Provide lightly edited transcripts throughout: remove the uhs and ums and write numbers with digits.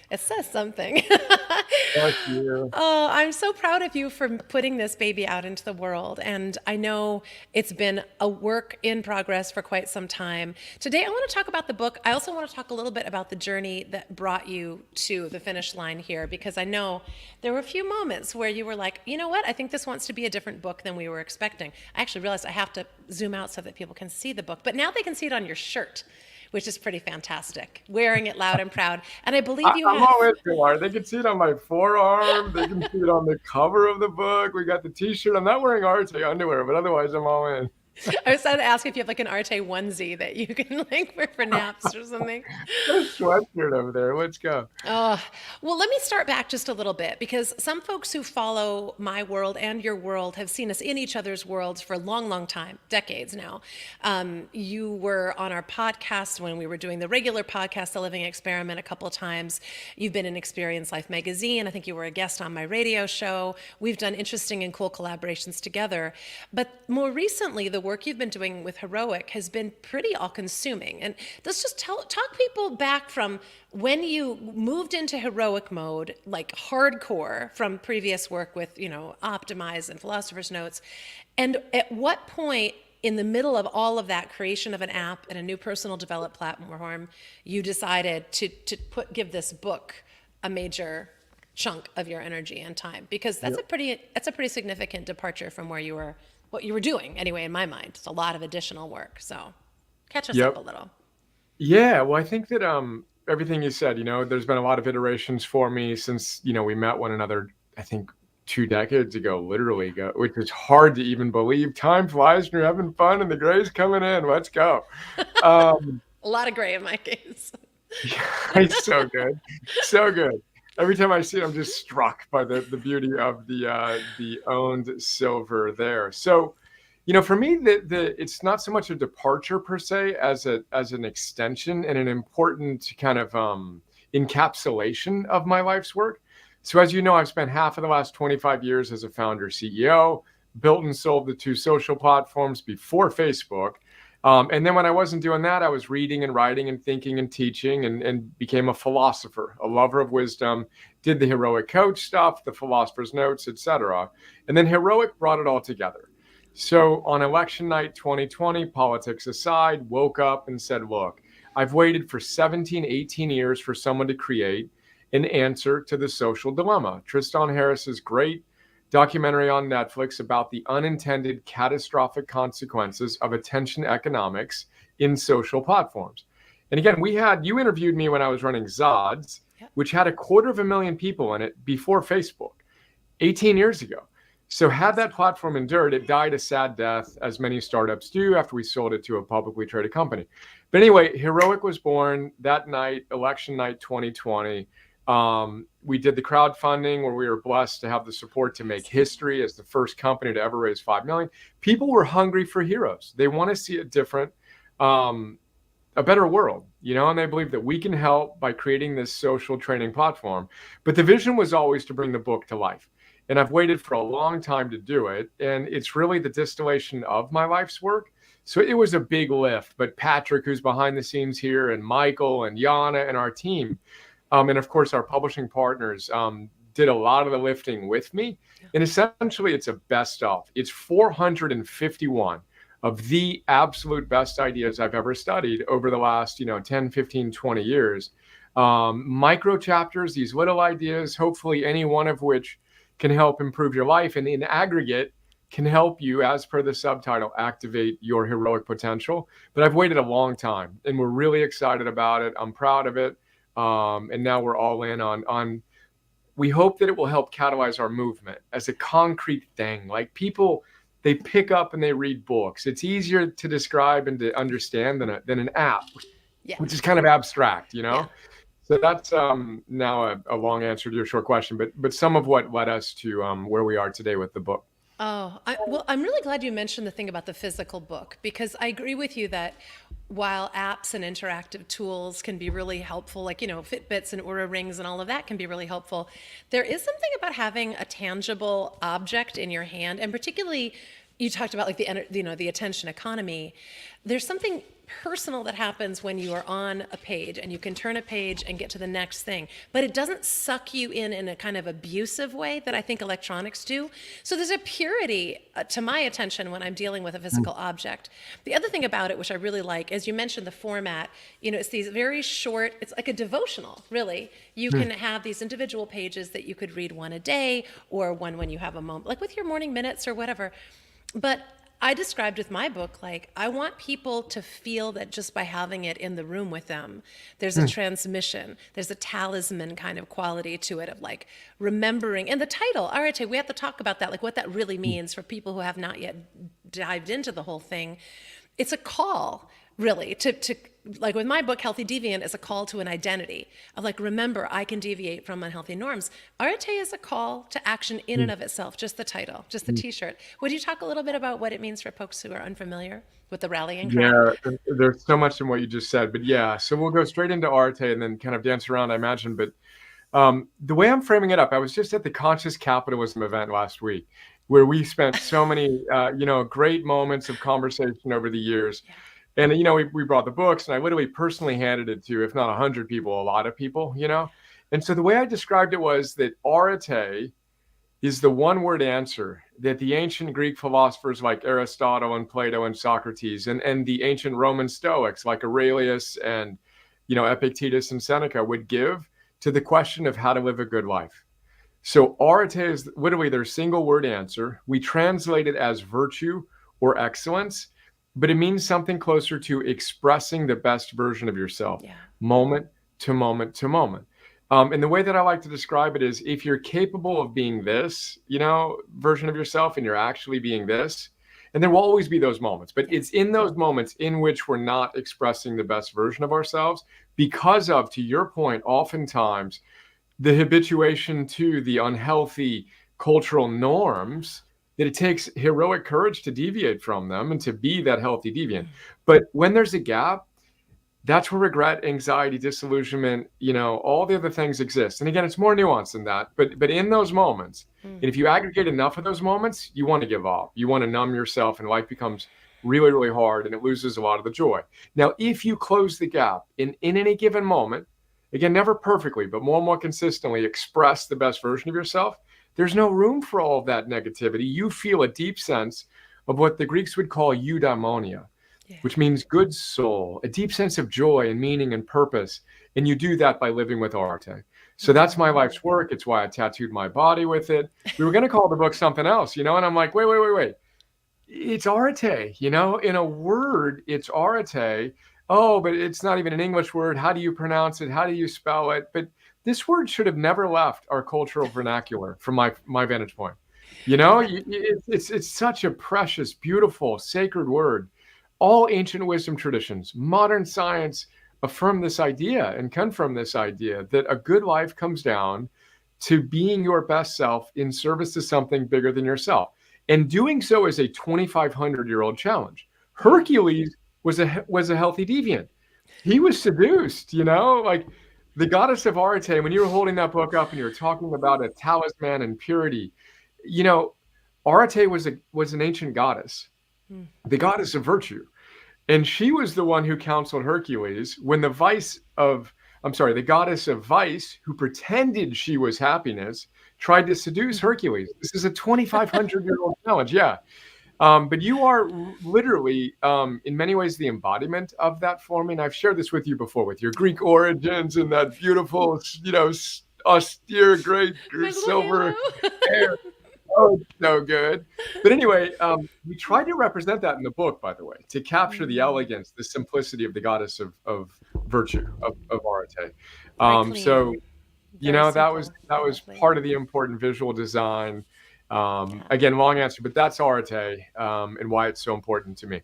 It says something. Thank you. Oh, I'm so proud of you for putting this baby out into the world. And I know it's been a work in progress for quite some time. Today, I want to talk about the book. I also want to talk a little bit about the journey that brought you to the finish line here, because I know there were a few moments where you were like, you know what? I think this wants to be a different book than we were expecting. I actually realized I have to zoom out so that people can see the book, but now they can see it on your shirt, which is pretty fantastic. Wearing it loud and proud. And I believe you I'm have. all in, Pilar. They can see it on my forearm. They can see it on the cover of the book. We got the T-shirt. I'm not wearing Arte underwear, but otherwise I'm all in. I was trying to ask if you have like an Arte onesie that you can like wear for naps or something. Got a sweatshirt over there. Let's go. Oh, well, let me start back just a little bit because some folks who follow my world and your world have seen us in each other's worlds for a long, long time, decades now. You were on our podcast when we were doing the regular podcast, The Living Experiment, a couple of times. You've been in Experience Life magazine. I think you were a guest on my radio show. We've done interesting and cool collaborations together. But more recently, the work you've been doing with Heroic has been pretty all consuming. And let's just talk people back from when you moved into heroic mode, like hardcore from previous work with, Optimize and Philosopher's Notes. And at what point in the middle of all of that creation of an app and a new personal development platform, you decided to give this book a major chunk of your energy and time? Because Yep. that's a pretty significant departure from what you were doing anyway, in my mind. It's a lot of additional work. So catch us up Yep. a little. Yeah. Well, I think that everything you said, there's been a lot of iterations for me since, we met one another, I think 2 decades ago, literally ago, which is hard to even believe. Time flies when you're having fun and the gray's coming in. Let's go. Um, A lot of gray in my case. Yeah, it's so good, so good. Every time I see it, I'm just struck by the beauty of the owned silver there. So, for me, the it's not so much a departure per se as an extension and an important kind of encapsulation of my life's work. So, as you know, I've spent half of the last 25 years as a founder CEO, built and sold the two social platforms before Facebook. And then when I wasn't doing that, I was reading and writing and thinking and teaching and became a philosopher, a lover of wisdom, did the heroic coach stuff, the philosopher's notes, etc. And then heroic brought it all together. So on election night 2020, politics aside, woke up and said, look, I've waited for 17, 18 years for someone to create an answer to the social dilemma. Tristan Harris's great documentary on Netflix about the unintended catastrophic consequences of attention economics in social platforms. And again, you interviewed me when I was running Zods, Yep. which had 250,000 people in it before Facebook, 18 years ago. So had that platform endured, it died a sad death, as many startups do after we sold it to a publicly traded company. But anyway, Heroic was born that night, election night 2020. We did the crowdfunding where we were blessed to have the support to make history as the first company to ever raise 5 million. People were hungry for heroes. They want to see a different, a better world, and they believe that we can help by creating this social training platform. But the vision was always to bring the book to life. And I've waited for a long time to do it. And it's really the distillation of my life's work. So it was a big lift. But Patrick, who's behind the scenes here, and Michael and Yana and our team, and of course, our publishing partners did a lot of the lifting with me. And essentially, it's a best of. It's 451 of the absolute best ideas I've ever studied over the last, 10, 15, 20 years. Micro chapters, these little ideas, hopefully any one of which can help improve your life. And in aggregate, can help you, as per the subtitle, activate your heroic potential. But I've waited a long time, and we're really excited about it. I'm proud of it. And now we're all in on we hope that it will help catalyze our movement as a concrete thing. Like people, they pick up and they read books. It's easier to describe and to understand than an app, Yeah. which is kind of abstract. Yeah. So that's now a long answer to your short question, but some of what led us to where we are today with the book. Well, I'm really glad you mentioned the thing about the physical book because I agree with you that while apps and interactive tools can be really helpful, like, Fitbits and Oura Rings and all of that can be really helpful, there is something about having a tangible object in your hand, and particularly You talked about like the attention economy. There's something personal that happens when you are on a page and you can turn a page and get to the next thing, but it doesn't suck you in a kind of abusive way that I think electronics do. So there's a purity to my attention when I'm dealing with a physical object. The other thing about it, which I really like, as you mentioned, the format, it's these very short, it's like a devotional, really. You can have these individual pages that you could read one a day, or one when you have a moment, like with your morning minutes or whatever. But I described with my book, like, I want people to feel that just by having it in the room with them, there's a transmission, there's a talisman kind of quality to it, of like remembering. And the title, Areté, we have to talk about that, like what that really means for people who have not yet dived into the whole thing. It's a call, really, to like with my book, Healthy Deviant is a call to an identity of like, remember, I can deviate from unhealthy norms. Areté is a call to action in and of itself, just the title, just the t-shirt. Would you talk a little bit about what it means for folks who are unfamiliar with the rallying cry? Yeah, there's so much in what you just said, but yeah, so we'll go straight into Arte and then kind of dance around, I imagine. But the way I'm framing it up, I was just at the Conscious Capitalism event last week, where we spent so many, great moments of conversation over the years. And, we brought the books, and I literally personally handed it to, if not 100 people, a lot of people. And so the way I described it was that Arete is the one-word answer that the ancient Greek philosophers like Aristotle and Plato and Socrates, and the ancient Roman Stoics like Aurelius and, Epictetus and Seneca would give to the question of how to live a good life. So Arete is literally their single word answer. We translate it as virtue or excellence, but it means something closer to expressing the best version of yourself, moment to moment to moment. And the way that I like to describe it is, if you're capable of being this, version of yourself, and you're actually being this, and there will always be those moments, but it's in those moments in which we're not expressing the best version of ourselves because of, to your point, oftentimes the habituation to the unhealthy cultural norms, that it takes heroic courage to deviate from them and to be that healthy deviant. But when there's a gap, that's where regret, anxiety, disillusionment, all the other things exist. And again, it's more nuanced than that. But in those moments, and if you aggregate enough of those moments, you want to give up. You want to numb yourself, and life becomes really, really hard, and it loses a lot of the joy. Now, if you close the gap in any given moment, again, never perfectly, but more and more consistently express the best version of yourself, there's no room for all of that negativity. You feel a deep sense of what the Greeks would call eudaimonia, which means good soul, a deep sense of joy and meaning and purpose. And you do that by living with Arte. So that's my life's work. It's why I tattooed my body with it. We were going to call the book something else, and I'm like, wait. It's Arte, in a word, it's Arte. Oh, but it's not even an English word. How do you pronounce it? How do you spell it? But this word should have never left our cultural vernacular from my vantage point. It's such a precious, beautiful, sacred word. All ancient wisdom traditions, modern science affirm this idea and confirm this idea that a good life comes down to being your best self in service to something bigger than yourself. And doing so is a 2,500-year-old challenge. Hercules was a healthy deviant. He was seduced, like the goddess of Arte. When you were holding that book up and you were talking about a talisman and purity, Arte was an ancient goddess, the goddess of virtue. And she was the one who counseled Hercules when the goddess of vice, who pretended she was happiness, tried to seduce Hercules. This is a 2,500-year-old challenge. Yeah. But you are literally, in many ways, the embodiment of that for me. And I've shared this with you before, with your Greek origins and that beautiful, austere, great silver hair. Oh, so good. But anyway, we tried to represent that in the book, by the way, to capture the elegance, the simplicity of the goddess of virtue, of Arete. So, that was part of the important visual design. Again, long answer, but that's Arete, and why it's so important to me.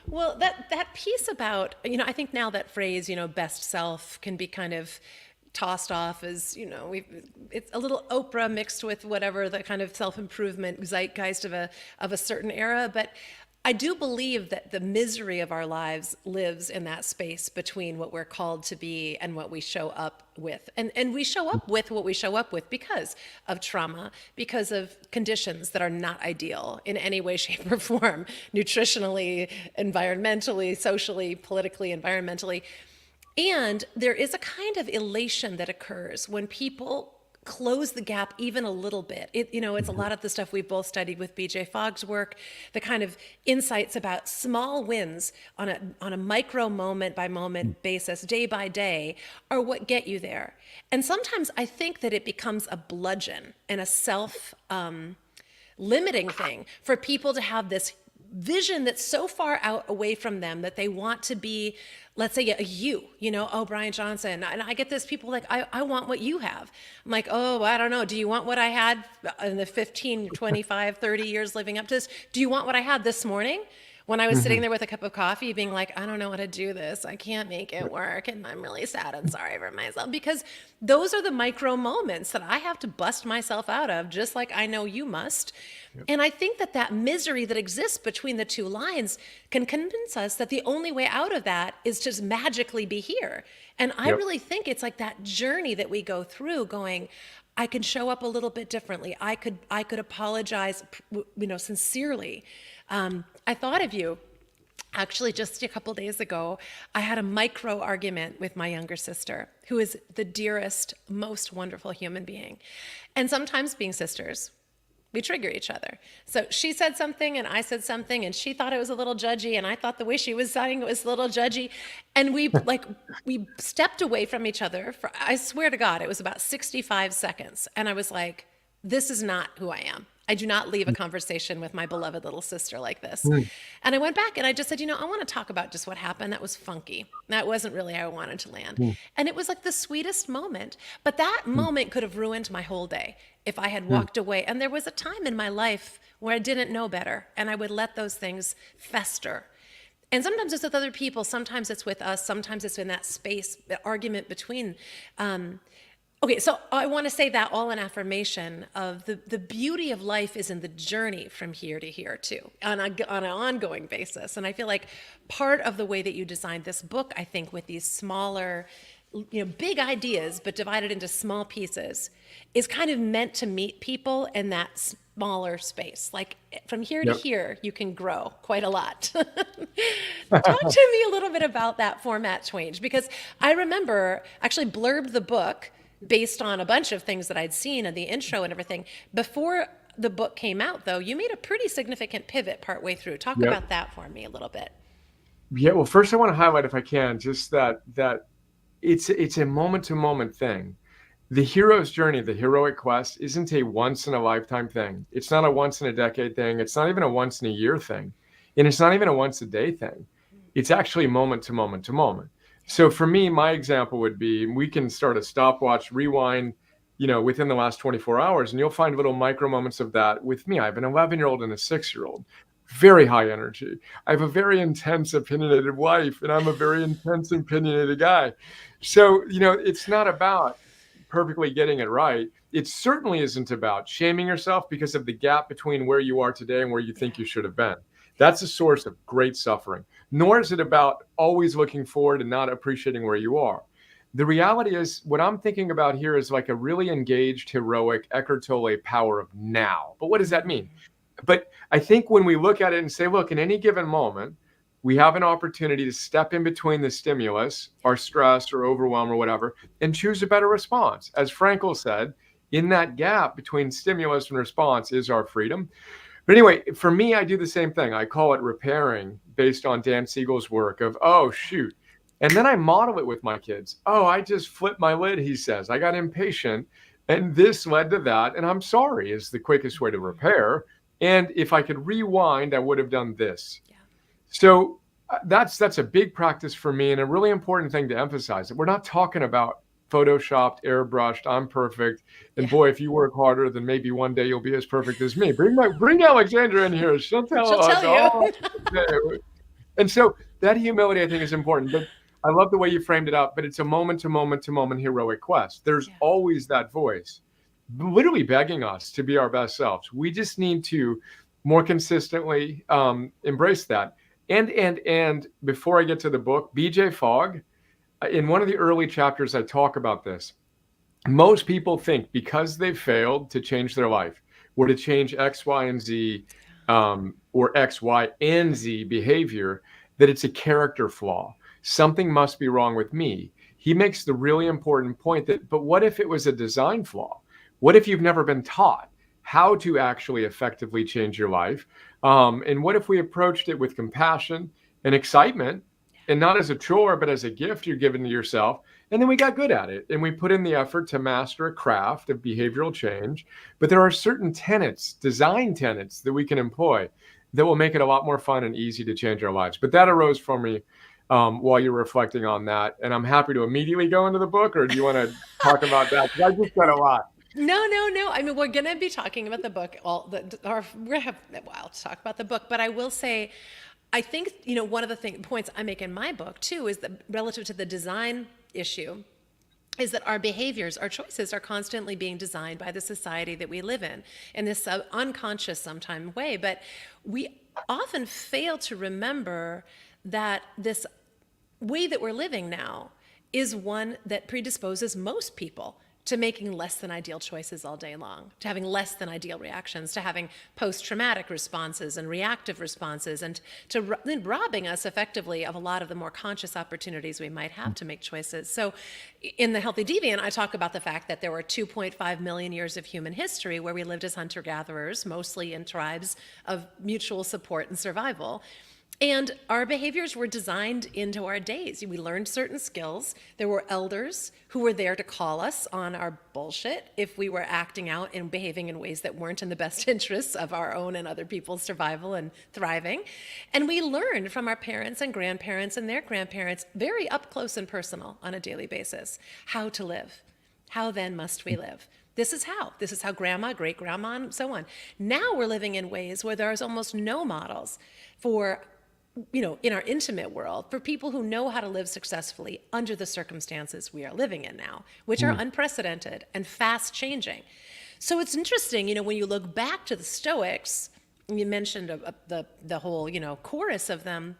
Well, that piece about, I think now that phrase, best self can be kind of tossed off as, it's a little Oprah mixed with whatever the kind of self-improvement zeitgeist of a certain era. But I do believe that the misery of our lives lives in that space between what we're called to be and what we show up with. And we show up with what we show up with because of trauma, because of conditions that are not ideal in any way, shape, or form, nutritionally, environmentally, socially, politically, environmentally. And there is a kind of elation that occurs when people close the gap even a little bit. It's a lot of the stuff we've both studied with BJ Fogg's work, the kind of insights about small wins on a micro moment by moment basis, day by day, are what get you there. And sometimes I think that it becomes a bludgeon and a self limiting thing for people to have this vision that's so far out away from them that they want to be, let's say, oh, Brian Johnson. And I get this, people like, I want what you have. I'm like, oh, I don't know. Do you want what I had in the 15, 25, 30 years living up to this? Do you want what I had this morning? When I was sitting there with a cup of coffee being like, I don't know how to do this. I can't make it work. And I'm really sad and sorry for myself, because those are the micro moments that I have to bust myself out of, just like I know you must. Yep. And I think that misery that exists between the two lines can convince us that the only way out of that is to just magically be here. And I really think it's like that journey that we go through going, I can show up a little bit differently. I could apologize, sincerely. I thought of you. Actually, just a couple days ago, I had a micro argument with my younger sister, who is the dearest, most wonderful human being. And sometimes, being sisters, we trigger each other. So she said something and I said something, and she thought it was a little judgy, and I thought the way she was saying it was a little judgy. And we stepped away from each other for, I swear to God, it was about 65 seconds. And I was like, this is not who I am. I do not leave a conversation with my beloved little sister like this. And I went back and I just said, I want to talk about just what happened. That was funky. That wasn't really how I wanted to land. And it was like the sweetest moment. But that moment could have ruined my whole day if I had walked away. And there was a time in my life where I didn't know better, and I would let those things fester. And sometimes it's with other people. Sometimes it's with us. Sometimes it's in that space, the argument between. Okay, so I want to say that all in affirmation of the beauty of life is in the journey from here to here too, on an ongoing basis. And I feel like part of the way that you designed this book, I think, with these smaller, big ideas, but divided into small pieces, is kind of meant to meet people in that smaller space. Like from here to here, you can grow quite a lot. Talk to me a little bit about that format change, because I remember actually blurbed the book based on a bunch of things that I'd seen in the intro and everything. Before the book came out, though, you made a pretty significant pivot partway through. Talk about that for me a little bit. Yeah, well, first I want to highlight, if I can, just that it's a moment-to-moment thing. The hero's journey, the heroic quest, isn't a once-in-a-lifetime thing. It's not a once-in-a-decade thing. It's not even a once-in-a-year thing. And it's not even a once-a-day thing. It's actually moment to moment to moment. So for me, my example would be, we can start a stopwatch, rewind, within the last 24 hours, and you'll find little micro moments of that with me. I have an 11-year-old and a 6-year-old, very high energy. I have a very intense, opinionated wife, and I'm a very intense, opinionated guy. So, it's not about perfectly getting it right. It certainly isn't about shaming yourself because of the gap between where you are today and where you think you should have been. That's a source of great suffering. Nor is it about always looking forward and not appreciating where you are. The reality is, what I'm thinking about here is like a really engaged, heroic, Eckhart Tolle power of now. But what does that mean? But I think when we look at it and say, look, in any given moment, we have an opportunity to step in between the stimulus, our stress or overwhelm or whatever, and choose a better response. As Frankl said, in that gap between stimulus and response is our freedom. But anyway, for me, I do the same thing. I call it repairing, based on Dan Siegel's work of, oh, shoot. And then I model it with my kids. Oh, I just flipped my lid, he says. I got impatient, and this led to that, and I'm sorry is the quickest way to repair. And if I could rewind, I would have done this. Yeah. So that's a big practice for me, and a really important thing to emphasize. That we're not talking about photoshopped, airbrushed, I'm perfect. And boy, if you work harder, then maybe one day you'll be as perfect as me. Bring Alexandra in here. She'll tell us. You. And so that humility, I think, is important. But I love the way you framed it up. But it's a moment to moment to moment heroic quest. There's always that voice literally begging us to be our best selves. We just need to more consistently, embrace that. And before I get to the book, BJ Fogg, in one of the early chapters, I talk about this. Most people think because they've failed to change their life or to change X, Y, and Z, or X, Y, and Z behavior, that it's a character flaw. Something must be wrong with me. He makes the really important point that, but what if it was a design flaw? What if you've never been taught how to actually effectively change your life? And what if we approached it with compassion and excitement, and not as a chore, but as a gift you're giving to yourself? And then we got good at it and we put in the effort to master a craft of behavioral change. But there are certain tenets, design tenets, that we can employ that will make it a lot more fun and easy to change our lives. But that arose for me while you're reflecting on that. And I'm happy to immediately go into the book, or do you want to talk about that? Because I just said a lot. No. I mean, we're going to be talking about the book. Well, we're going to have a while to talk about the book. But I will say, I think, one of the points I make in my book, too, is that relative to the design issue, is that our behaviors, our choices are constantly being designed by the society that we live in this unconscious sometimes way. But we often fail to remember that this way that we're living now is one that predisposes most people to making less than ideal choices all day long, to having less than ideal reactions, to having post-traumatic responses and reactive responses, and to robbing us effectively of a lot of the more conscious opportunities we might have to make choices. So in the Healthy Deviant, I talk about the fact that there were 2.5 million years of human history where we lived as hunter-gatherers, mostly in tribes of mutual support and survival. And our behaviors were designed into our days. We learned certain skills. There were elders who were there to call us on our bullshit if we were acting out and behaving in ways that weren't in the best interests of our own and other people's survival and thriving. And we learned from our parents and grandparents and their grandparents, very up close and personal on a daily basis, how to live. How then must we live? This is how grandma, great grandma, and so on. Now we're living in ways where there's almost no models for, in our intimate world, for people who know how to live successfully under the circumstances we are living in now, which are unprecedented and fast changing. So it's interesting, when you look back to the Stoics, you mentioned the whole, chorus of them.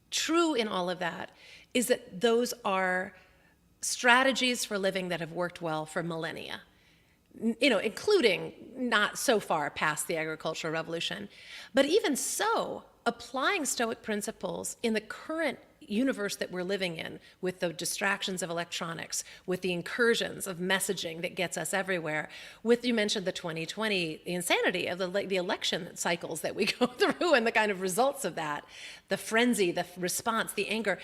True in all of that is that those are strategies for living that have worked well for millennia, including not so far past the agricultural revolution. But even so, applying Stoic principles in the current universe that we're living in, with the distractions of electronics, with the incursions of messaging that gets us everywhere, you mentioned the 2020, the insanity of the election cycles that we go through and the kind of results of that, the frenzy, the response, the anger,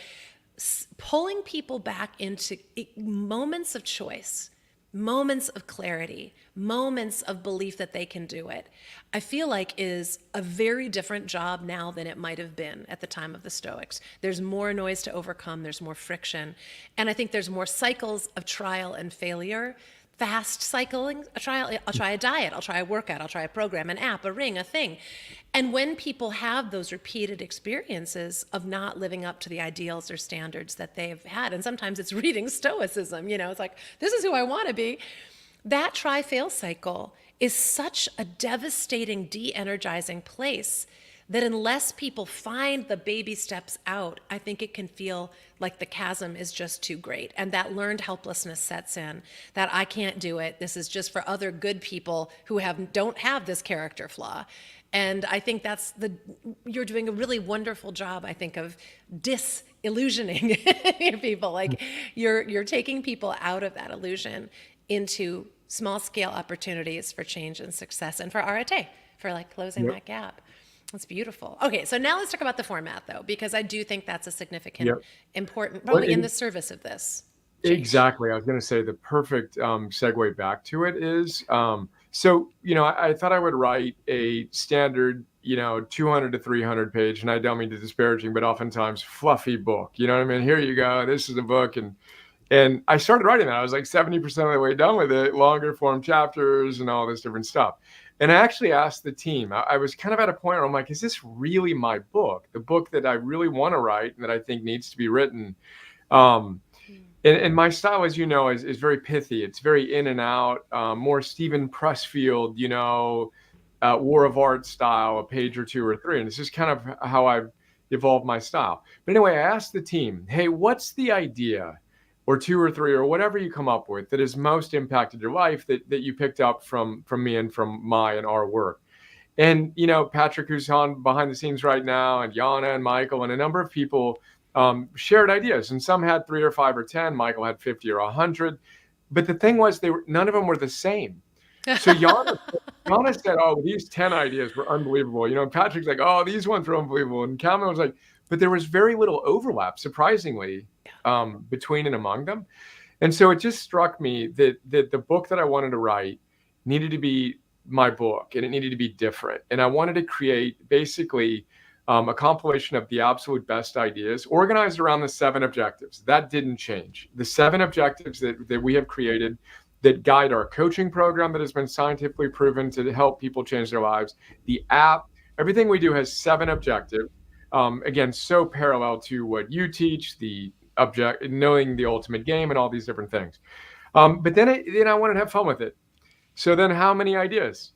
pulling people back into moments of choice, moments of clarity, moments of belief that they can do it, I feel like is a very different job now than it might have been at the time of the Stoics. There's more noise to overcome, there's more friction, and I think there's more cycles of trial and failure. Fast cycling, I'll try a diet, I'll try a workout, I'll try a program, an app, a ring, a thing. And when people have those repeated experiences of not living up to the ideals or standards that they've had, and sometimes it's reading Stoicism, it's like, this is who I want to be. That try-fail cycle is such a devastating, de-energizing place that unless people find the baby steps out, I think it can feel like the chasm is just too great. And that learned helplessness sets in, that I can't do it. This is just for other good people who don't have this character flaw. And I think you're doing a really wonderful job, I think, of disillusioning people. Like you're taking people out of that illusion into small scale opportunities for change and success, and for Areté, for closing that gap. That's beautiful. Okay, so now let's talk about the format, though, because I do think that's a significant, important, probably in the service of this change. Exactly. I was going to say the perfect segue back to it is, I thought I would write a standard, 200 to 300 page, and I don't mean to disparaging, but oftentimes fluffy book. You know what I mean? Here you go. This is a book. And I started writing that. I was like 70% of the way done with it, longer form chapters and all this different stuff. And I actually asked the team, I was kind of at a point where I'm like, is this really my book? The book that I really want to write and that I think needs to be written. And my style, as you know, is very pithy. It's very in and out, more Stephen Pressfield, War of Art style, a page or two or three. And it's just kind of how I've evolved my style. But anyway, I asked the team, hey, what's the idea or two or three or whatever you come up with that has most impacted your life that you picked up from me and from my and our work? And, Patrick, who's on behind the scenes right now, and Yana and Michael and a number of people shared ideas, and some had 3 or 5 or 10. Michael had 50 or 100. But the thing was, none of them were the same. So Yana said, "Oh, these 10 ideas were unbelievable." And Patrick's like, "Oh, these ones were unbelievable." And Cameron was like, but there was very little overlap, surprisingly, between and among them. And so it just struck me that the book that I wanted to write needed to be my book, and it needed to be different. And I wanted to create basically a compilation of the absolute best ideas organized around the 7 objectives. That didn't change. The 7 objectives that we have created that guide our coaching program that has been scientifically proven to help people change their lives. The app, everything we do has 7 objectives. Again, so parallel to what you teach, knowing the ultimate game and all these different things. But then I wanted to have fun with it. So then how many ideas?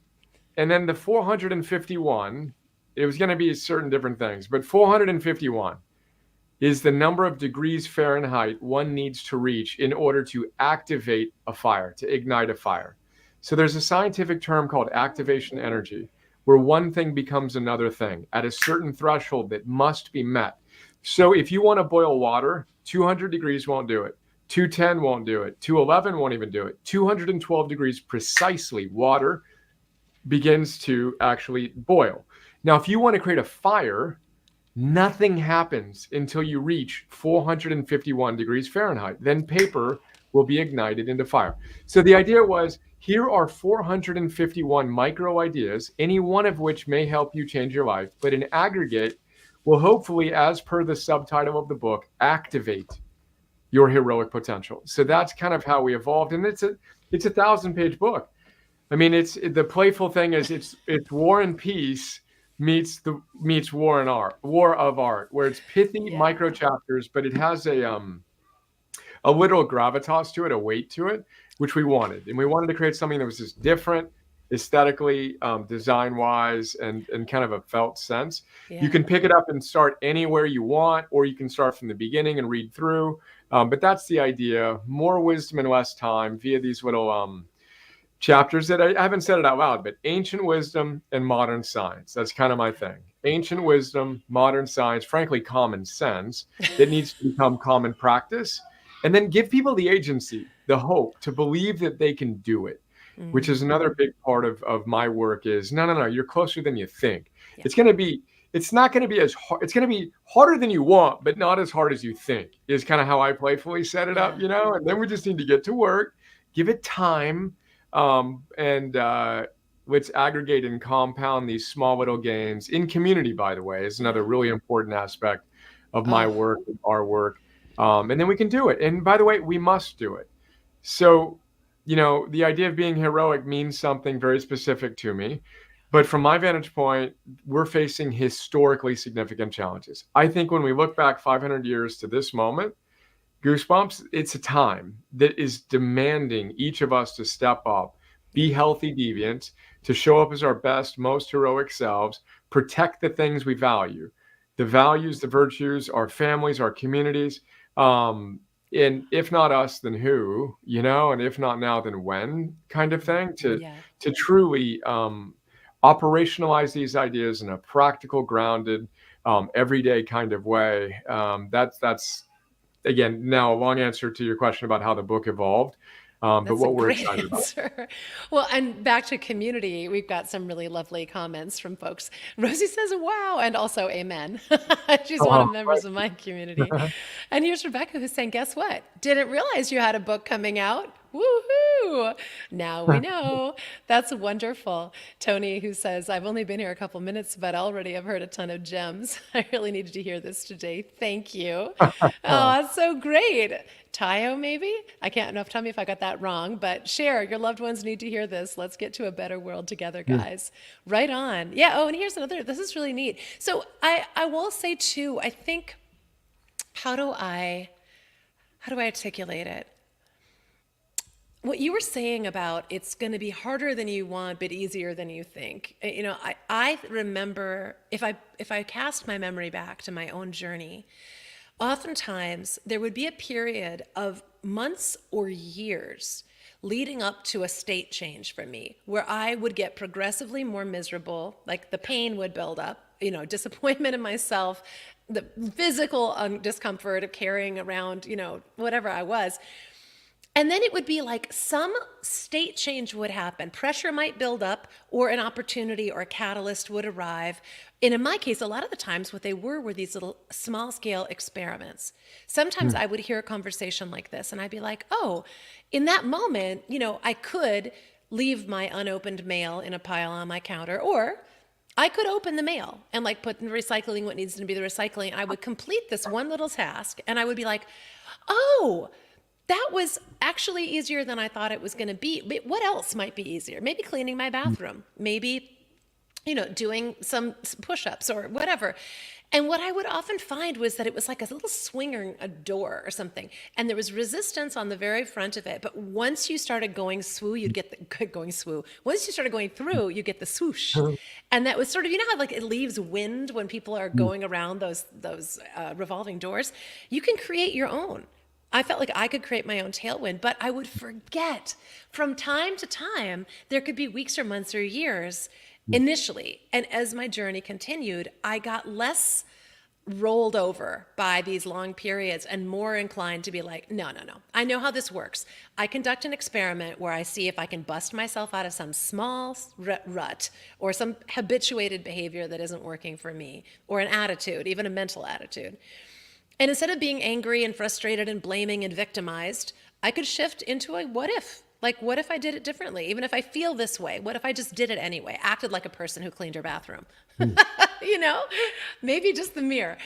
And then the 451, it was going to be certain different things, but 451 is the number of degrees Fahrenheit one needs to reach in order to activate a fire, to ignite a fire. So there's a scientific term called activation energy, where one thing becomes another thing at a certain threshold that must be met. So if you want to boil water, 200 degrees won't do it. 210 won't do it. 211 won't even do it. 212 degrees precisely, water begins to actually boil. Now, if you want to create a fire, nothing happens until you reach 451 degrees Fahrenheit. Then paper will be ignited into fire. So the idea was, here are 451 micro ideas, any one of which may help you change your life, but in aggregate will hopefully, as per the subtitle of the book, activate your heroic potential. So that's kind of how we evolved. And it's a 1,000-page book. I mean, the playful thing is it's War and Peace meets War and Art, War of Art, where it's pithy micro chapters, but it has a little gravitas to it, a weight to it, which we wanted. And we wanted to create something that was just different, aesthetically, design-wise, and kind of a felt sense. Yeah. You can pick it up and start anywhere you want, or you can start from the beginning and read through. But that's the idea: more wisdom and less time via these little chapters that I haven't said it out loud, but ancient wisdom and modern science. That's kind of my thing. Ancient wisdom, modern science, frankly, common sense that needs to become common practice. And then give people the agency, the hope to believe that they can do it, which is another big part of my work is, no, you're closer than you think. Yeah. It's not going to be as hard. It's going to be harder than you want, but not as hard as you think, is kind of how I playfully set it up, and then we just need to get to work, give it time. And let's aggregate and compound these small little gains in community, by the way, is another really important aspect of my work, our work. And then we can do it. And by the way, we must do it. So, the idea of being heroic means something very specific to me. But from my vantage point, we're facing historically significant challenges. I think when we look back 500 years to this moment, Goosebumps, it's a time that is demanding each of us to step up, be healthy deviant, to show up as our best, most heroic selves, protect the things we value, the values, the virtues, our families, our communities. And if not us, then who, and if not now, then when, kind of thing, to truly operationalize these ideas in a practical, grounded, everyday kind of way. That's again, now a long answer to your question about how the book evolved, but what we're excited about. Well, and back to community, we've got some really lovely comments from folks. Rosie says, wow, and also amen. She's one of the members of my community. And here's Rebecca who's saying, guess what? Didn't realize you had a book coming out. Woohoo! Now we know. That's wonderful. Tony, who says, I've only been here a couple minutes, but already I've heard a ton of gems. I really needed to hear this today. Thank you. Oh, that's so great. Tayo, maybe? I can't know. Tell me if I got that wrong, but share. Your loved ones need to hear this. Let's get to a better world together, guys. Right on. Yeah. Oh, and here's another. This is really neat. So I will say too, I think, how do I articulate it? what you were saying about it's going to be harder than you want but easier than you think, I remember, if I cast my memory back to my own journey, oftentimes there would be a period of months or years leading up to a state change for me where I would get progressively more miserable, like the pain would build up, disappointment in myself, the physical discomfort of carrying around, whatever I was. And then it would be like some state change would happen. Pressure might build up, or an opportunity or a catalyst would arrive. And in my case, a lot of the times what they were these little small scale experiments. Sometimes I would hear a conversation like this and I'd be like, oh, in that moment, I could leave my unopened mail in a pile on my counter, or I could open the mail and like put in recycling what needs to be the recycling. I would complete this one little task and I would be like, oh, that was actually easier than I thought it was going to be. But what else might be easier? Maybe cleaning my bathroom, maybe, doing some push-ups or whatever. And what I would often find was that it was like a little swinger, a door or something. And there was resistance on the very front of it. But once you started going swoo, you'd get the going swoo. Once you started going through, you get the swoosh. And that was sort of, how like it leaves wind when people are going around those revolving doors. You can create your own. I felt like I could create my own tailwind, but I would forget from time to time. There could be weeks or months or years initially. And as my journey continued, I got less rolled over by these long periods and more inclined to be like, no. I know how this works. I conduct an experiment where I see if I can bust myself out of some small rut or some habituated behavior that isn't working for me, or an attitude, even a mental attitude. And instead of being angry and frustrated and blaming and victimized, I could shift into a what if. Like, what if I did it differently? Even if I feel this way, what if I just did it anyway? Acted like a person who cleaned her bathroom. Maybe just the mirror.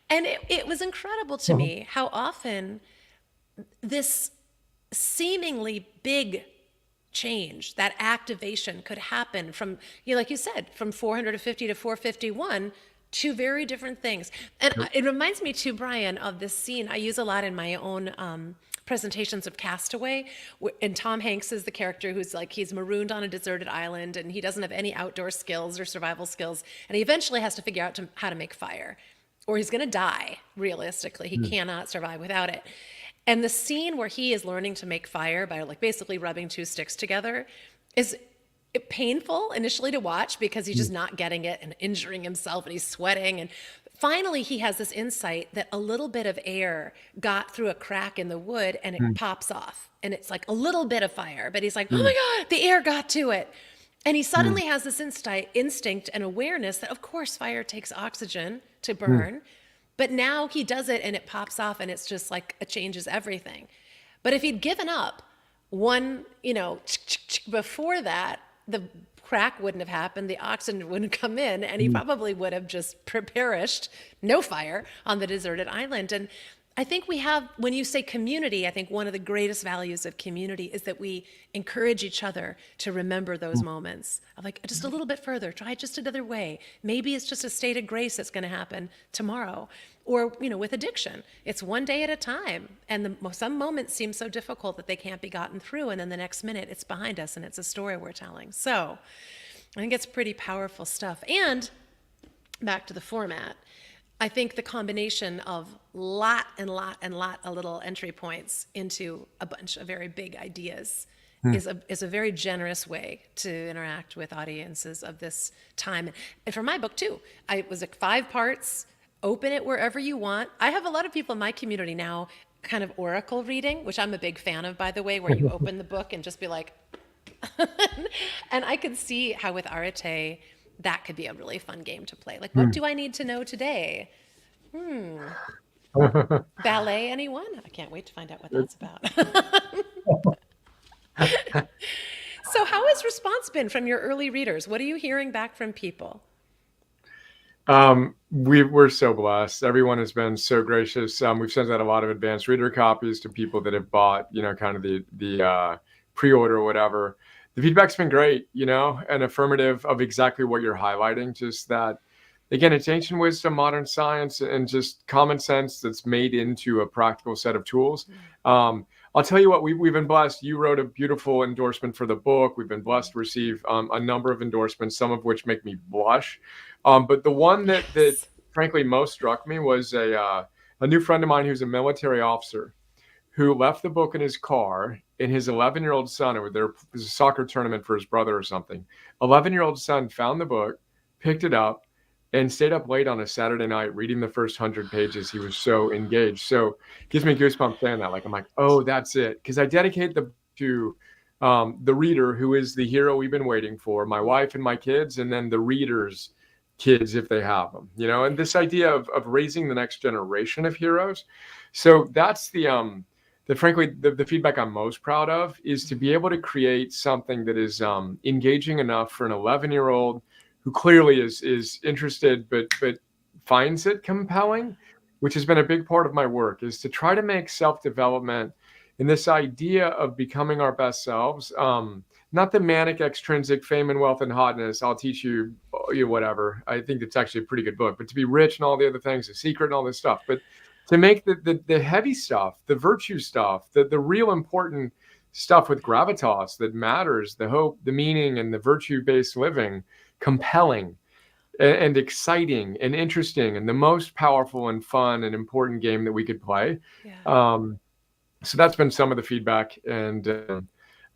And it was incredible to me how often this seemingly big change, that activation could happen from, like you said, from 450 to 451, two very different things. And it reminds me too, Brian, of this scene I use a lot in my own presentations of Castaway. And Tom Hanks is the character who's like, he's marooned on a deserted island and he doesn't have any outdoor skills or survival skills. And he eventually has to figure out how to make fire, or he's going to die. Realistically, he cannot survive without it. And the scene where he is learning to make fire by like basically rubbing two sticks together is painful initially to watch because he's just not getting it and injuring himself and he's sweating. And finally he has this insight that a little bit of air got through a crack in the wood and it pops off and it's like a little bit of fire, but he's like, oh my God, the air got to it. And he suddenly has this instinct and awareness that of course fire takes oxygen to burn, but now he does it and it pops off and it's just like it changes everything. But if he'd given up one, before that, the crack wouldn't have happened, the oxygen wouldn't come in, and he probably would have just perished, no fire, on the deserted island. And I think we have, when you say community, I think one of the greatest values of community is that we encourage each other to remember those moments of like, just a little bit further, try it just another way. Maybe it's just a state of grace that's going to happen tomorrow. Or, with addiction, it's one day at a time. And some moments seem so difficult that they can't be gotten through. And then the next minute it's behind us and it's a story we're telling. So I think it's pretty powerful stuff. And back to the format, I think the combination of lot of little entry points into a bunch of very big ideas is a very generous way to interact with audiences of this time. And for my book too, it was like 5 parts. Open it wherever you want. I have a lot of people in my community now kind of oracle reading, which I'm a big fan of, by the way, where you open the book and just be like, and I could see how with Areté, that could be a really fun game to play. Like, what do I need to know today? Ballet, anyone? I can't wait to find out what that's about. So how has response been from your early readers? What are you hearing back from people? We're so blessed. Everyone has been so gracious. We've sent out a lot of advanced reader copies to people that have bought, kind of the pre-order or whatever. The feedback's been great, and affirmative of exactly what you're highlighting. Just that, again, it's ancient wisdom, modern science, and just common sense that's made into a practical set of tools. A I'll tell you what, we've been blessed. You wrote a beautiful endorsement for the book. We've been blessed to receive a number of endorsements, some of which make me blush. But the one that Yes. frankly most struck me was a new friend of mine who's a military officer who left the book in his car, and his 11-year-old son, there was a soccer tournament for his brother or something. 11-year-old son found the book, picked it up, and stayed up late on a Saturday night reading the first 100 pages. He was so engaged. So it gives me goosebumps saying that. Like, I'm like, oh, that's it. Because I dedicate the book to the reader, who is the hero we've been waiting for, my wife and my kids, and then the readers' kids if they have them, and this idea of raising the next generation of heroes. So that's frankly, the feedback I'm most proud of is to be able to create something that is engaging enough for an 11-year-old who clearly is interested, but finds it compelling, which has been a big part of my work, is to try to make self-development and this idea of becoming our best selves, not the manic extrinsic fame and wealth and hotness. I'll teach you, whatever. I think it's actually a pretty good book, but to be rich and all the other things, the secret and all this stuff, but to make the heavy stuff, the virtue stuff, the real important stuff with gravitas that matters, the hope, the meaning, and the virtue-based living, compelling and exciting and interesting, and the most powerful and fun and important game that we could play. Yeah. So that's been some of the feedback, and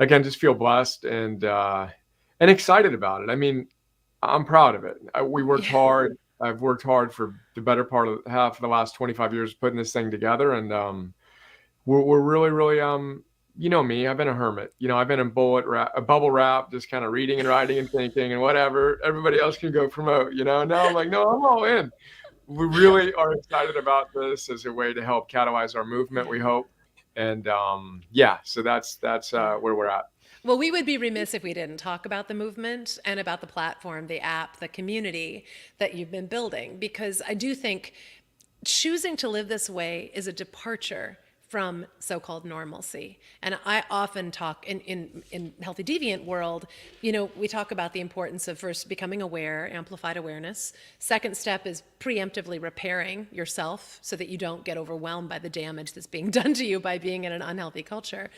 again, just feel blessed and excited about it. I mean, I'm proud of it. We worked Yeah. hard. I've worked hard for the better part of half of the last 25 years putting this thing together, and we're really, really you know me. I've been a hermit. I've been in a bubble wrap, just kind of reading and writing and thinking and whatever. Everybody else can go promote. Now I'm like, no, I'm all in. We really are excited about this as a way to help catalyze our movement, Yeah. we hope. And yeah, so that's Yeah. where we're at. Well, we would be remiss if we didn't talk about the movement and about the platform, the app, the community that you've been building, because I do think choosing to live this way is a departure from so-called normalcy. And I often talk in Healthy Deviant world, we talk about the importance of first becoming aware, amplified awareness. Second step is preemptively repairing yourself so that you don't get overwhelmed by the damage that's being done to you by being in an unhealthy culture.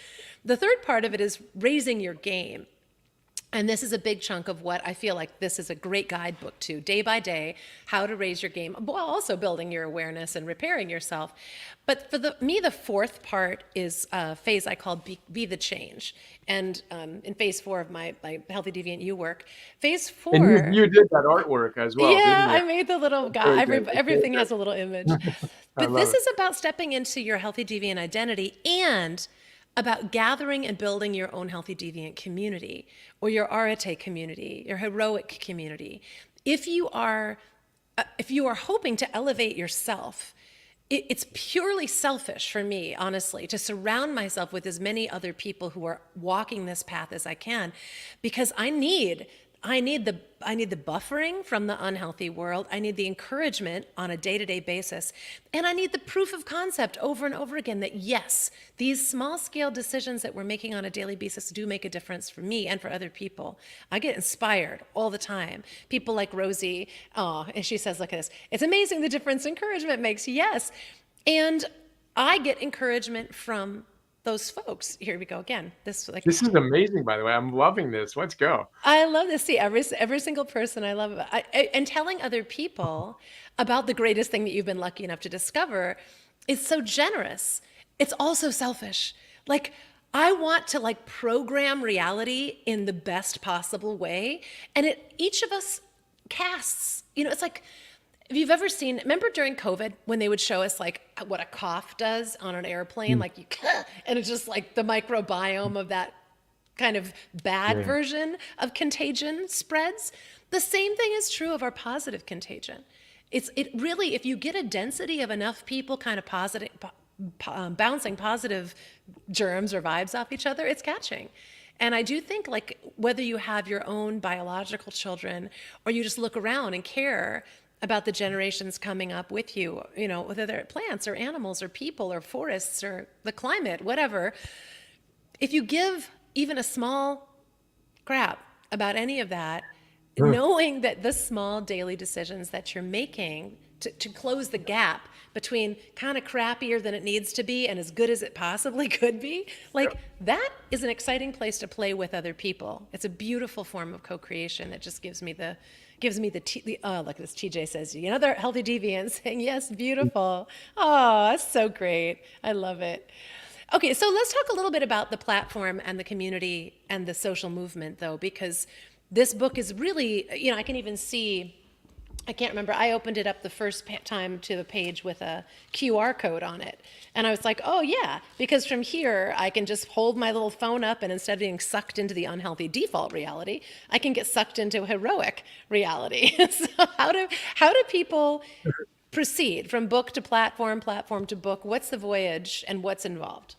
The third part of it is raising your game. And this is a big chunk of what I feel like this is a great guidebook to, day by day, how to raise your game, while also building your awareness and repairing yourself. But for me, the fourth part is a phase I call be the change. And in phase 4 of my Healthy Deviant You work, phase And 4, you did that artwork as well, yeah, didn't you? I made the little guy. Very good. It's very Everything has a little image. good. I But love this it. is about stepping into your Healthy Deviant identity and about gathering and building your own Healthy Deviant community, or your Areté community, your heroic community. If you are hoping to elevate yourself, it's purely selfish for me, honestly, to surround myself with as many other people who are walking this path as I can, because I need the buffering from the unhealthy world. I need the encouragement on a day-to-day basis. And I need the proof of concept over and over again that yes, these small-scale decisions that we're making on a daily basis do make a difference for me and for other people. I get inspired all the time. People like Rosie, and she says, look at this. It's amazing the difference encouragement makes. Yes. And I get encouragement from those folks. Here we go again. This is amazing, by the way. I'm loving this. Let's go. I love this. See, every single person I love about and telling other people about the greatest thing that you've been lucky enough to discover is so generous. It's also selfish. Like, I want to program reality in the best possible way, and each of us casts. It's like, if you've ever seen, remember during COVID when they would show us what a cough does on an airplane, and it's just like the microbiome of that kind of bad version of contagion spreads. The same thing is true of our positive contagion. It really, if you get a density of enough people kind of positive, bouncing positive germs or vibes off each other, it's catching. And I do think whether you have your own biological children or you just look around and care about the generations coming up with you, whether they're plants or animals or people or forests or the climate, whatever, if you give even a small crap about any of that, knowing that the small daily decisions that you're making to close the gap between kind of crappier than it needs to be and as good as it possibly could be. Like that is an exciting place to play with other people. It's a beautiful form of co-creation. It just gives me like this TJ says, another healthy deviant saying, yes, beautiful. Oh, that's so great. I love it. Okay, so let's talk a little bit about the platform and the community and the social movement, though, because this book is really, I can even see, I can't remember, I opened it up the first time to the page with a QR code on it. And I was like, oh, yeah, because from here, I can just hold my little phone up, and instead of being sucked into the unhealthy default reality, I can get sucked into heroic reality. So how do people proceed from book to platform, platform to book? What's the voyage and what's involved?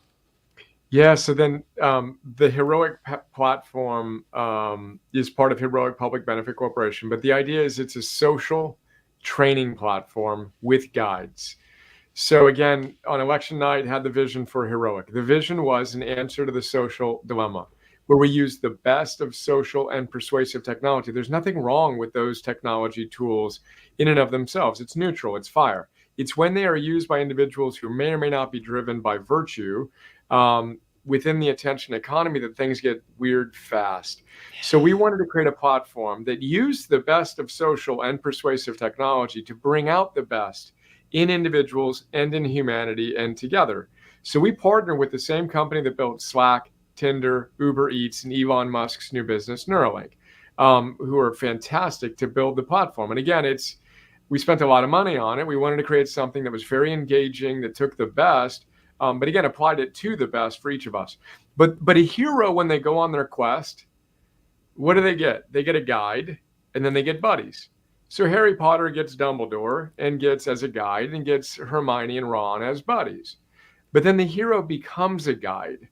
Yeah, so then the Heroic platform is part of Heroic Public Benefit Corporation, but the idea is it's a social training platform with guides. So again, on election night, had the vision for Heroic. The vision was an answer to the social dilemma, where we use the best of social and persuasive technology. There's nothing wrong with those technology tools in and of themselves. It's neutral, it's fire. It's when they are used by individuals who may or may not be driven by virtue within the attention economy that things get weird fast. So we wanted to create a platform that used the best of social and persuasive technology to bring out the best in individuals and in humanity and together. So we partner with the same company that built Slack, Tinder, Uber Eats, and Elon Musk's new business, Neuralink, who are fantastic to build the platform. And again, we spent a lot of money on it. We wanted to create something that was very engaging, that took the best, but again, applied it to the best for each of us. But a hero, when they go on their quest, what do they get? They get a guide, and then they get buddies. So Harry Potter gets Dumbledore and gets as a guide, and gets Hermione and Ron as buddies. But then the hero becomes a guide,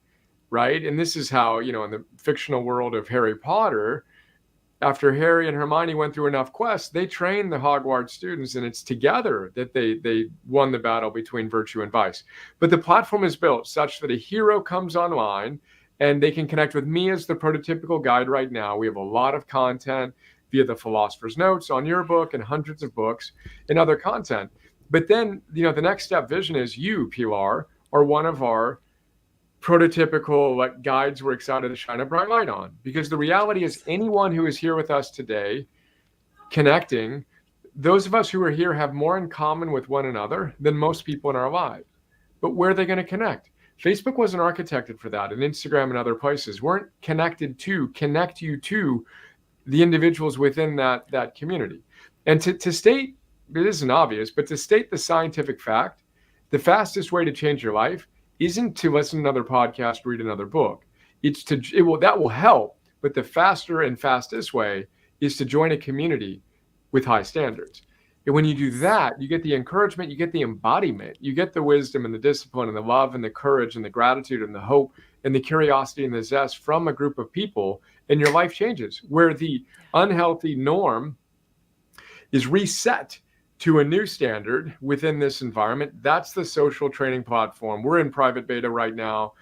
right? And this is how, in the fictional world of Harry Potter, after Harry and Hermione went through enough quests, they trained the Hogwarts students, and it's together that they won the battle between virtue and vice. But the platform is built such that a hero comes online and they can connect with me as the prototypical guide right now. We have a lot of content via the Philosopher's Notes on your book and hundreds of books and other content. But then, the next step vision is you, Pilar, are one of our prototypical guides we're excited to shine a bright light on, because the reality is anyone who is here with us today connecting, those of us who are here have more in common with one another than most people in our lives. But where are they going to connect? Facebook wasn't architected for that, and Instagram and other places weren't connected to connect you to the individuals within that community. And to state, it isn't obvious, but to state the scientific fact, the fastest way to change your life isn't to listen to another podcast, read another book. That will help, but the faster and fastest way is to join a community with high standards. And when you do that, you get the encouragement, you get the embodiment, you get the wisdom and the discipline and the love and the courage and the gratitude and the hope and the curiosity and the zest from a group of people, and your life changes. Where the unhealthy norm is reset to a new standard within this environment, that's the social training platform. We're in private beta right now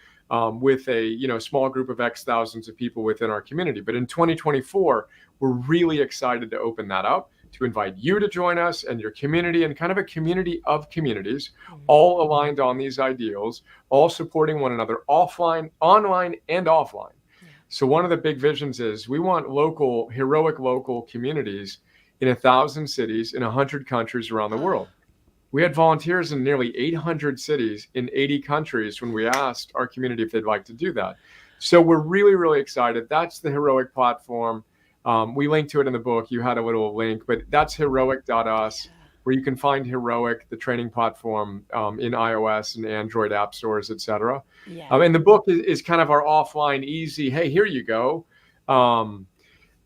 with a small group of X thousands of people within our community. But in 2024, we're really excited to open that up, to invite you to join us and your community, and kind of a community of communities, all aligned on these ideals, all supporting one another, offline, online, and offline. So one of the big visions is we want heroic local communities in 1,000 cities in 100 countries around the world. We had volunteers in nearly 800 cities in 80 countries when we asked our community if they'd like to do that. So we're really, really excited. That's the Heroic platform. We linked to it in the book. You had a little link, but that's heroic.us, where you can find Heroic, the training platform, in iOS and Android app stores, et cetera. And the book is kind of our offline, easy, hey, here you go,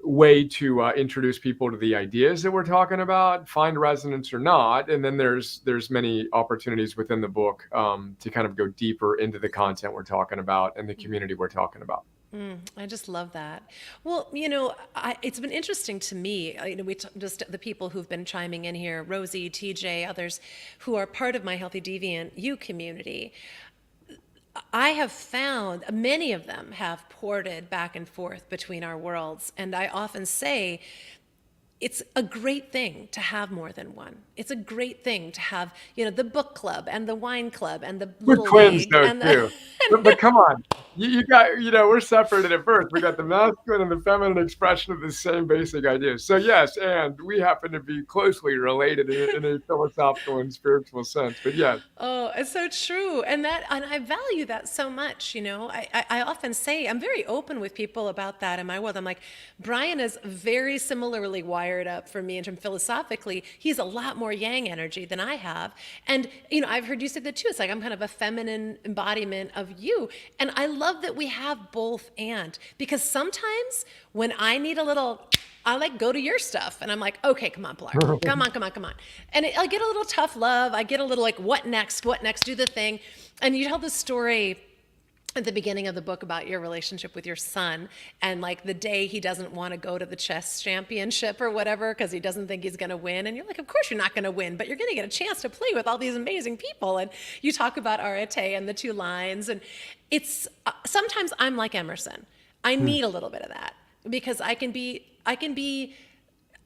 way to introduce people to the ideas that we're talking about, find resonance or not. And then there's many opportunities within the book to kind of go deeper into the content we're talking about and the community we're talking about. I just love that. Well, it's been interesting to me, just the people who've been chiming in here, Rosie, TJ, others who are part of my Healthy Deviant U community. I have found many of them have ported back and forth between our worlds. And I often say, it's a great thing to have more than one. It's a great thing to have, the book club and the wine club and the We're little twins league though and the too. But come on, you got we're separated at birth. We got the masculine and the feminine expression of the same basic ideas. So yes, and we happen to be closely related in a philosophical and spiritual sense. But yes, Oh, it's so true. And I value that so much. I often say, I'm very open with people about that in my world. I'm like, Brian is very similarly wired up for me in terms philosophically. He's a lot more yang energy than I have. And, I've heard you say that too. It's like, I'm kind of a feminine embodiment of you. And I love that we have both because sometimes when I need a little, I like go to your stuff and I'm like, okay, come on, Pilar. Come on, come on, come on. And I get a little tough love. I get a little like, what next? What next? Do the thing. And you tell the story at the beginning of the book about your relationship with your son and like the day he doesn't want to go to the chess championship or whatever because he doesn't think he's going to win. And you're like, of course you're not going to win, but you're going to get a chance to play with all these amazing people. And you talk about Areté and the two lines. And it's sometimes I'm like Emerson. I need a little bit of that because I can be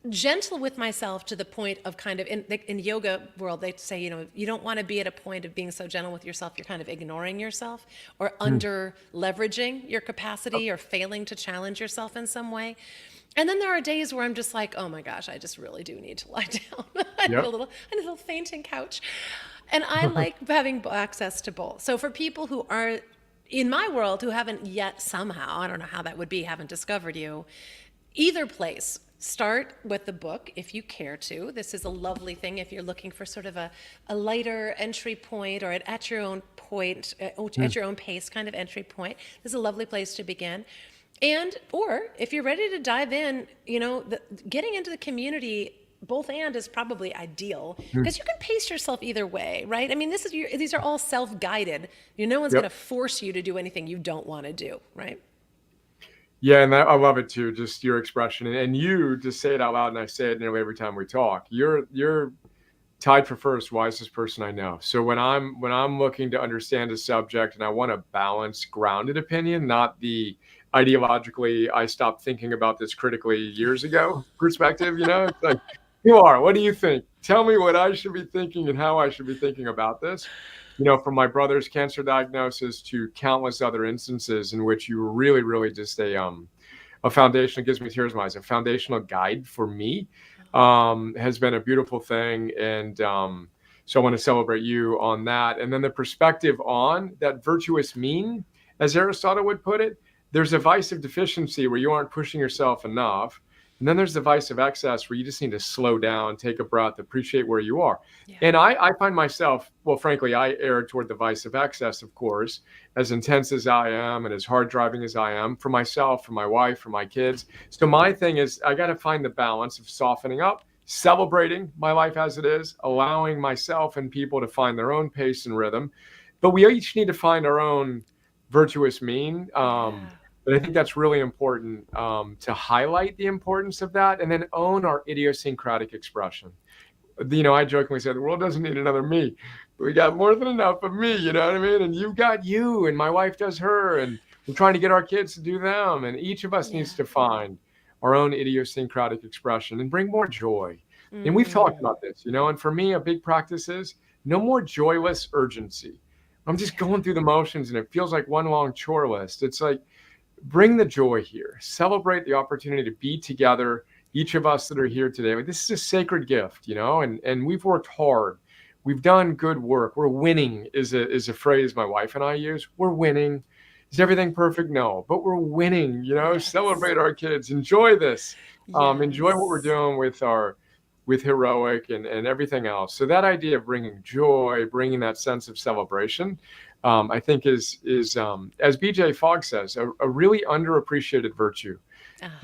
gentle with myself to the point of kind of in yoga world they say you don't want to be at a point of being so gentle with yourself you're kind of ignoring yourself or under leveraging your capacity or failing to challenge yourself in some way. And then there are days where I'm just like, oh my gosh, I just really do need to lie down. I need yep. a little fainting couch. And I like having access to both. So for people who are in my world who haven't yet somehow, I don't know how that would be, haven't discovered you, either place, start with the book if you care to. This is a lovely thing if you're looking for sort of a lighter entry point or at your own point, at your own pace kind of entry point. This is a lovely place to begin. Or if you're ready to dive in, getting into the community both and is probably ideal because you can pace yourself either way, right? I mean, these are all self-guided. No one's Yep. going to force you to do anything you don't want to do, right? Yeah, and I love it too. Just your expression, and you just say it out loud, and I say it nearly every time we talk. You're tied for first, wisest person I know. So when I'm looking to understand a subject, and I want a balanced, grounded opinion, not the ideologically I stopped thinking about this critically years ago perspective. It's like, what do you think? Tell me what I should be thinking and how I should be thinking about this. From my brother's cancer diagnosis to countless other instances in which you were really, really just a foundation. It gives me tears in my eyes. A foundational guide for me has been a beautiful thing, and so I want to celebrate you on that. And then the perspective on that virtuous mean, as Aristotle would put it, there's a vice of deficiency where you aren't pushing yourself enough. And then there's the vice of excess where you just need to slow down, take a breath, appreciate where you are. Yeah. And I find myself, well, frankly, I err toward the vice of excess, of course, as intense as I am and as hard driving as I am for myself, for my wife, for my kids. So my thing is I got to find the balance of softening up, celebrating my life as it is, allowing myself and people to find their own pace and rhythm. But we each need to find our own virtuous mean. But I think that's really important to highlight the importance of that and then own our idiosyncratic expression. I jokingly say the world doesn't need another me. We got more than enough of me, you know what I mean? And you got you, and my wife does her, and we're trying to get our kids to do them. And each of us needs to find our own idiosyncratic expression and bring more joy. And we've talked about this, and for me, a big practice is no more joyless urgency. I'm just going through the motions and it feels like one long chore list. It's like, bring the joy here, celebrate the opportunity to be together. Each of us that are here today, like, this is a sacred gift, and we've worked hard. We've done good work. We're winning is a phrase my wife and I use. We're winning. Is everything perfect? No, but we're winning, Yes. Celebrate our kids. Enjoy this. Yes. Enjoy what we're doing with heroic and everything else. So that idea of bringing joy, bringing that sense of celebration, I think is as BJ Fogg says, a really underappreciated virtue.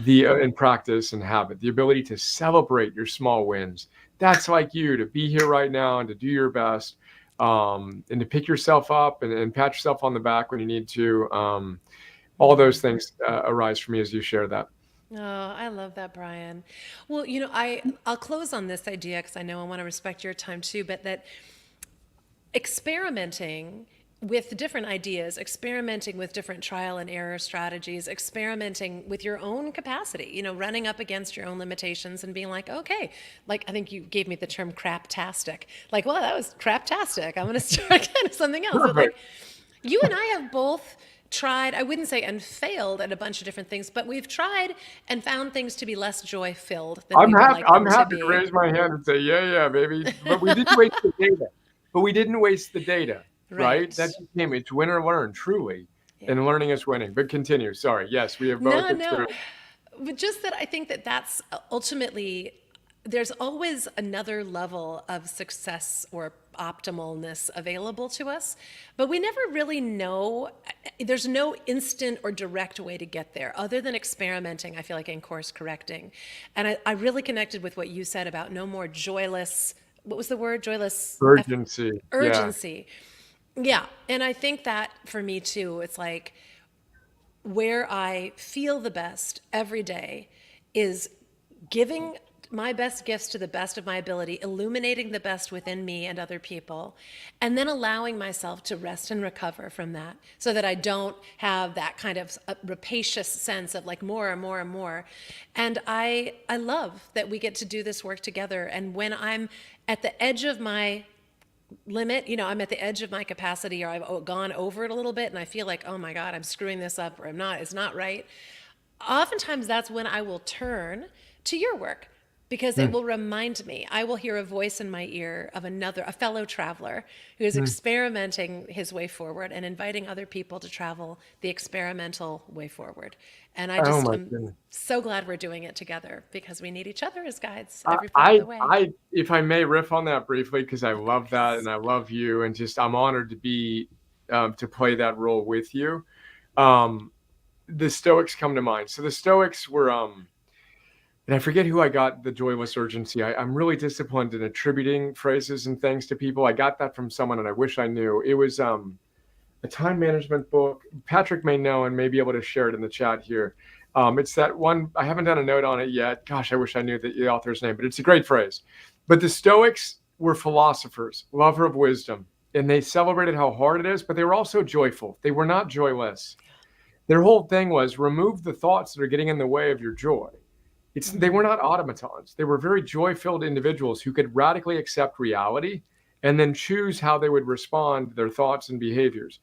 In practice and habit, the ability to celebrate your small wins. That's like you, to be here right now and to do your best, and to pick yourself up and pat yourself on the back when you need to. All those things arise for me as you share that. Oh, I love that, Brian. Well, I'll close on this idea because I know I want to respect your time too, but that experimenting with different ideas, experimenting with different trial and error strategies, experimenting with your own capacity, running up against your own limitations and being like, okay, like I think you gave me the term craptastic. Like, well, that was craptastic. I'm going to start again something else. But like, Perfect. you and I have both tried, I wouldn't say and failed at a bunch of different things, but we've tried and found things to be less joy filled than I'm we would happy. like I'm them to happy to be. raise my hand and say, yeah, baby. But we didn't waste the data. But we didn't waste the data, right? That Right. became it's win or learn, truly, Yeah. and learning is winning. But continue. Sorry. Yes, we have both No. experienced. But just that I think that that's ultimately, there's always another level of success or optimalness available to us, but we never really know. There's no instant or direct way to get there other than experimenting, I feel like, in course correcting. And I really connected with what you said about no more joyless, what was the word? Joyless Urgency. Yeah. urgency. Yeah. And I think that for me too, it's like, where I feel the best every day is giving my best gifts to the best of my ability, illuminating the best within me and other people, and then allowing myself to rest and recover from that so that I don't have that kind of rapacious sense of like more and more and more. And I love that we get to do this work together. And when I'm at the edge of my limit, I'm at the edge of my capacity, or I've gone over it a little bit and I feel like, oh my God, I'm screwing this up, or it's not right. Oftentimes that's when I will turn to your work because it Mm, will remind me. I will hear a voice in my ear of a fellow traveler who is mm. experimenting his way forward and inviting other people to travel the experimental way forward. And Oh my I'm goodness. so glad we're doing it together because we need each other as guides I, every part of I, the way. if I may riff on that briefly, because I Of love that course. and I love you, and just I'm honored to be to play that role with you. Um, the Stoics come to mind. So the Stoics were, and I forget who I got the joyless urgency. I'm really disciplined in attributing phrases and things to people. I got that from someone, and I wish I knew. It was a time management book. Patrick may know and may be able to share it in the chat here. It's that one. I haven't done a note on it yet. Gosh, I wish I knew the author's name, but it's a great phrase. But the Stoics were philosophers, lover of wisdom, and they celebrated how hard it is, but they were also joyful. They were not joyless. Their whole thing was remove the thoughts that are getting in the way of your joy. They were not automatons. They were very joy-filled individuals who could radically accept reality and then choose how they would respond to their thoughts and behaviors.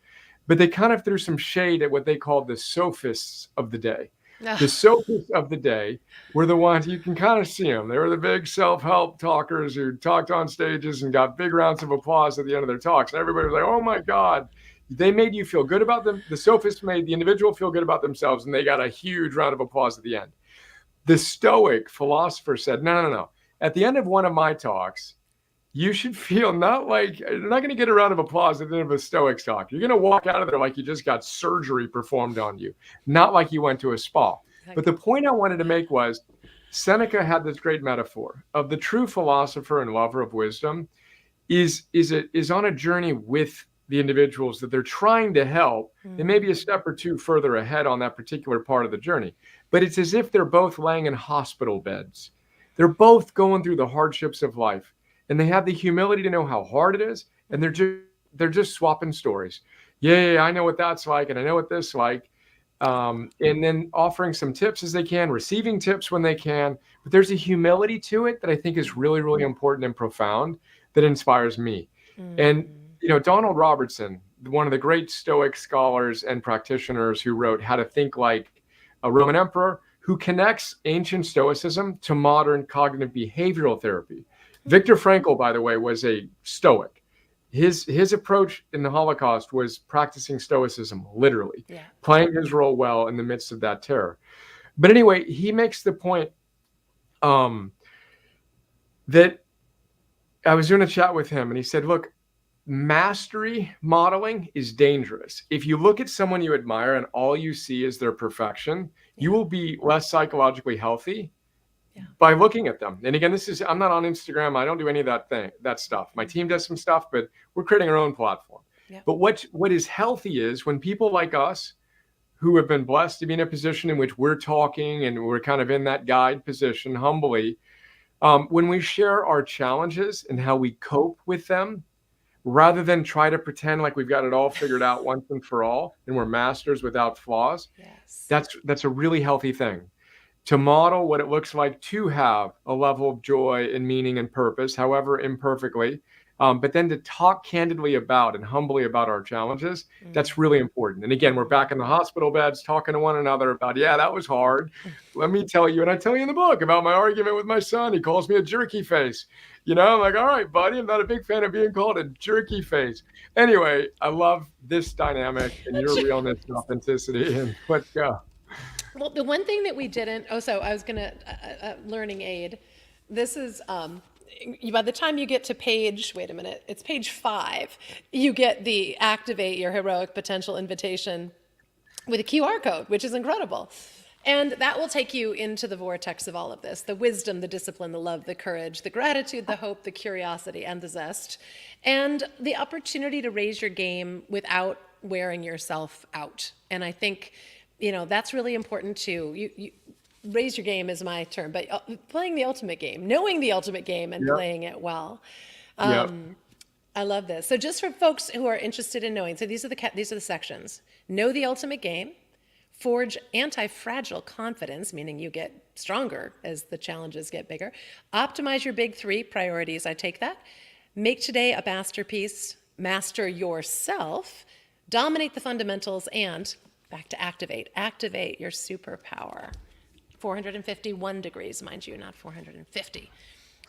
But they kind of threw some shade at what they called the sophists of the day. The Ugh. sophists of the day were the ones you can kind of see them. They were the big self-help talkers who talked on stages and got big rounds of applause at the end of their talks. And everybody was like, "Oh my God." They made you feel good about them. The sophists made the individual feel good about themselves, and they got a huge round of applause at the end. The Stoic philosopher said, no. At the end of one of my talks, you should feel not like you're not going to get a round of applause at the end of a Stoic talk. You're going to walk out of there like you just got surgery performed on you, not like you went to a spa. But the point I wanted to make was Seneca had this great metaphor of the true philosopher and lover of wisdom is on a journey with the individuals that they're trying to help. They may be a step or two further ahead on that particular part of the journey, but it's as if they're both laying in hospital beds. They're both going through the hardships of life, and they have the humility to know how hard it is, and they're just swapping stories. Yeah, I know what that's like, and I know what this is like. And then offering some tips as they can, receiving tips when they can. But there's a humility to it that I think is really, really important and profound that inspires me. And, Donald Robertson, one of the great Stoic scholars and practitioners who wrote How to Think Like a Roman Emperor, who connects ancient Stoicism to modern cognitive behavioral therapy. Viktor Frankl, by the way, was a Stoic. His approach in the Holocaust was practicing Stoicism, literally, Yeah. playing his role well in the midst of that terror. But anyway, he makes the point that I was doing a chat with him, and he said, look, mastery modeling is dangerous. If you look at someone you admire and all you see is their perfection, you will be less psychologically healthy by looking at them. And again, I'm not on Instagram. I don't do any of that stuff. My team does some stuff, but we're creating our own platform. Yeah. But what is healthy is when people like us who have been blessed to be in a position in which we're talking and we're kind of in that guide position humbly, when we share our challenges and how we cope with them, rather than try to pretend like we've got it all figured out once and for all and we're masters without flaws. Yes. That's a really healthy thing, to model what it looks like to have a level of joy and meaning and purpose, however imperfectly, but then to talk candidly about and humbly about our challenges. That's really important. And again, we're back in the hospital beds talking to one another about, yeah, that was hard. Let me tell you, and I tell you in the book about my argument with my son. He calls me a jerky face. I'm like, all right, buddy, I'm not a big fan of being called a jerky face. Anyway, I love this dynamic and your realness and authenticity. And let's go. Well, the one thing that we didn't, oh, so I was going to, learning aid. This is, by the time you get to page, wait a minute, it's page 5, you get the activate your heroic potential invitation with a QR code, which is incredible. And that will take you into the vortex of all of this: the wisdom, the discipline, the love, the courage, the gratitude, the hope, the curiosity, and the zest, and the opportunity to raise your game without wearing yourself out. And I think, that's really important too. You raise your game is my term, but playing the ultimate game, knowing the ultimate game and Yep. playing it well. Yep. I love this. So just for folks who are interested in knowing, so these are the sections: know the ultimate game, forge anti-fragile confidence, meaning you get stronger as the challenges get bigger, optimize your big 3 priorities. I take that. Make today a masterpiece, master yourself, dominate the fundamentals, and back to activate your superpower. 451 degrees, mind you, not 450.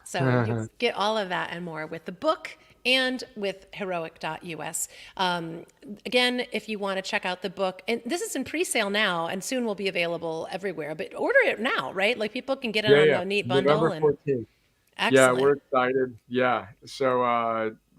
So you get all of that and more with the book and with heroic.us. Again, if you want to check out the book, and this is in pre-sale now and soon will be available everywhere, but order it now, right? Like people can get it on Yeah. a neat bundle. November And 14th. Yeah, we're excellent. excited. Yeah. So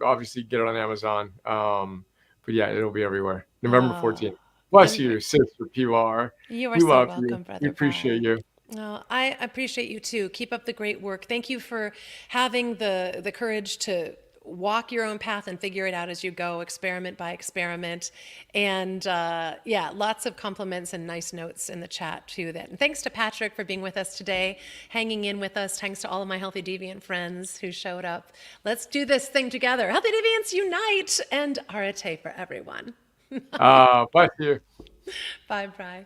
obviously get it on Amazon. But yeah, it'll be everywhere. November Oh, 14th. Bless and you, Sister Pilar. you are We so love you. welcome, We Brother appreciate Bry. you. Oh, I appreciate you too. Keep up the great work. Thank you for having the courage to walk your own path and figure it out as you go, experiment by experiment. And yeah, lots of compliments and nice notes in the chat too. And thanks to Patrick for being with us today, hanging in with us. Thanks to all of my Healthy Deviant friends who showed up. Let's do this thing together. Healthy Deviants unite, and Areté for everyone. Bless you. Bye, Bry.